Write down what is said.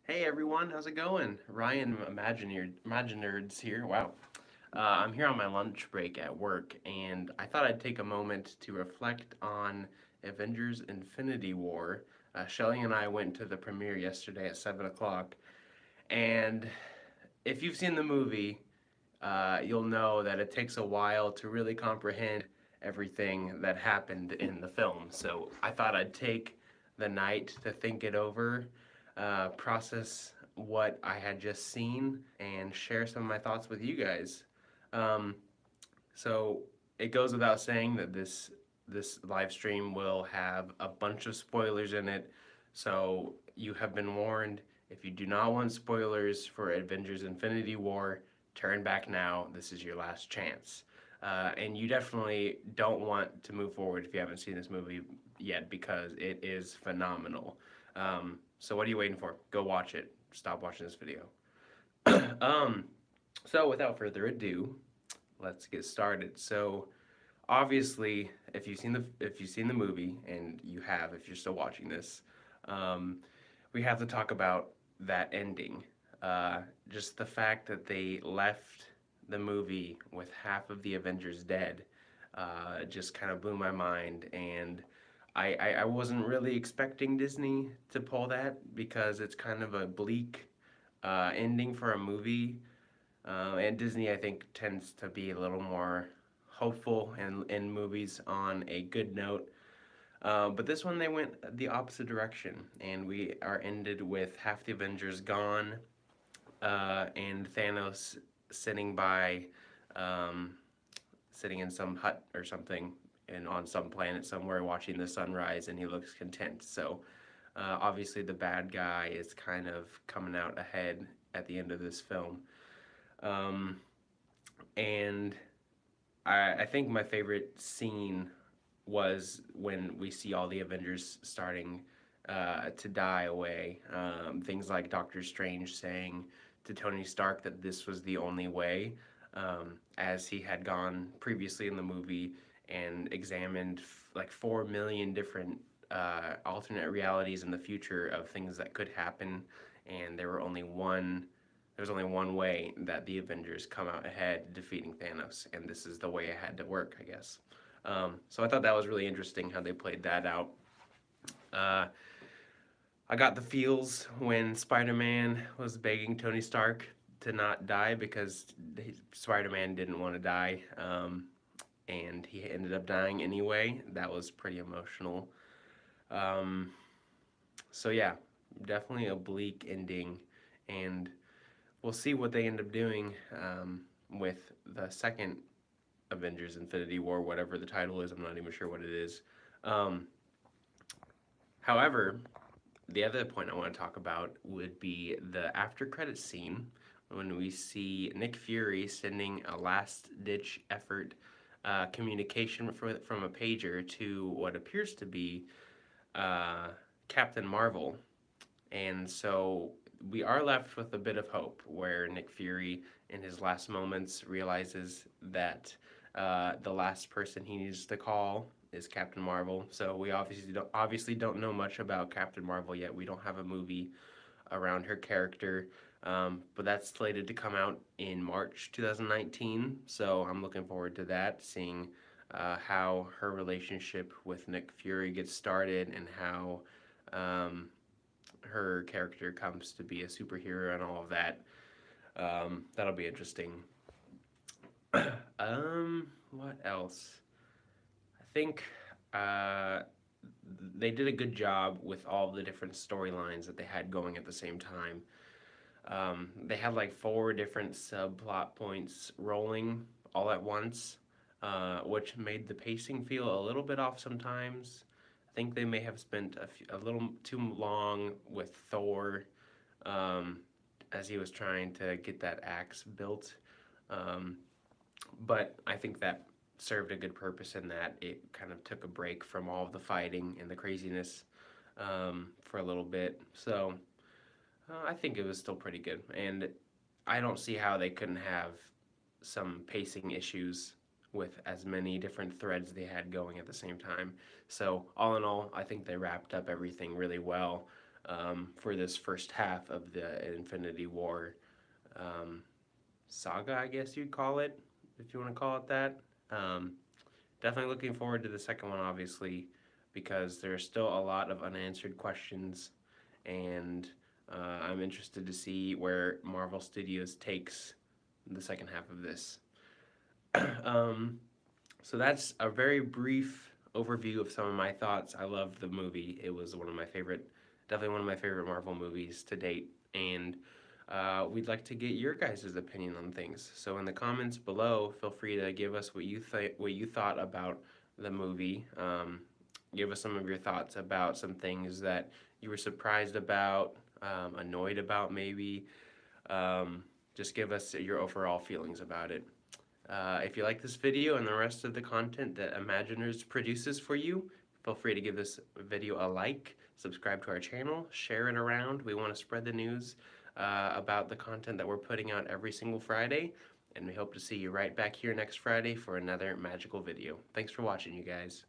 Hey everyone, how's it going? Ryan Imaginerds here. Wow. I'm here on my lunch break at work, and I thought I'd take a moment to reflect on Avengers Infinity War. Shelly and I went to the premiere yesterday at 7 o'clock, and if you've seen the movie, you'll know that it takes a while to really comprehend everything that happened in the film. So I thought I'd take the night to think it over, process what I had just seen, and share some of my thoughts with you guys. Um, so it goes without saying that this live stream will have a bunch of spoilers in it. So you have been warned. If you do not want spoilers for Avengers Infinity War, turn back now. This is your last chance. And you definitely don't want to move forward if you haven't seen this movie yet because it is phenomenal. So what are you waiting for? Go watch it. Stop watching this video. um, so without further ado, let's get started. So obviously, if you've seen the movie, and you have, if you're still watching this, um, we have to talk about that ending. Just the fact that they left the movie with half of the Avengers dead just kind of blew my mind, and I wasn't really expecting Disney to pull that because it's kind of a bleak ending for a movie, and Disney, I think, tends to be a little more hopeful in movies on a good note. But this one, they went the opposite direction, and we are ended with half the Avengers gone, and Thanos sitting by, um, sitting in some hut or something, and on some planet somewhere watching the sunrise, and he looks content. So obviously, the bad guy is kind of coming out ahead at the end of this film. Um, and I think my favorite scene was when we see all the Avengers starting to die away. Things like Doctor Strange saying to Tony Stark that this was the only way, as he had gone previously in the movie and examined like 4 million different alternate realities in the future of things that could happen, and there's only one way that the Avengers come out ahead defeating Thanos, and this is the way it had to work, I guess. So I thought that was really interesting how they played that out. Uh, I got the feels when Spider-Man was begging Tony Stark to not die because Spider-Man didn't want to die, and he ended up dying anyway. That was pretty emotional. Um, so yeah, definitely a bleak ending, and we'll see what they end up doing with the second Avengers Infinity War, whatever the title is. I'm not even sure what it is. Um, However, the other point I want to talk about would be the after credit scene when we see Nick Fury sending a last ditch effort communication from a pager to what appears to be uh, Captain Marvel. And so we are left with a bit of hope where Nick Fury, in his last moments, realizes that the last person he needs to call is Captain Marvel. So we obviously don't know much about Captain Marvel yet. We don't have a movie around her character, but that's slated to come out in March 2019. So I'm looking forward to that, seeing how her relationship with Nick Fury gets started and how her character comes to be a superhero and all of that. That'll be interesting. What else? I think uh, they did a good job with all the different storylines that they had going at the same time. They had like four different subplot points rolling all at once, which made the pacing feel a little bit off sometimes. I think they may have spent a little too long with Thor, um, as he was trying to get that axe built. Um, but I think that served a good purpose in that it kind of took a break from all of the fighting and the craziness for a little bit. So I think it was still pretty good, and I don't see how they couldn't have some pacing issues with as many different threads they had going at the same time. So all in all, I think they wrapped up everything really well. for this first half of the Infinity War um, saga, I guess you'd call it, if you want to call it that. Um, Definitely looking forward to the second one, obviously, because there's still a lot of unanswered questions, and I'm interested to see where Marvel Studios takes the second half of this. um, so that's a very brief overview of some of my thoughts. I love the movie. It was one of my favorite, definitely one of my favorite Marvel movies to date, and we'd like to get your guys' opinion on things. So in the comments below, feel free to give us what you thought about the movie. Give us some of your thoughts about some things that you were surprised about, annoyed about, maybe. Just give us your overall feelings about it. If you like this video and the rest of the content that Imaginerds produces for you, feel free to give this video a like, subscribe to our channel, share it around. We want to spread the news about the content that we're putting out every single Friday, and we hope to see you right back here next Friday for another magical video. Thanks for watching, you guys.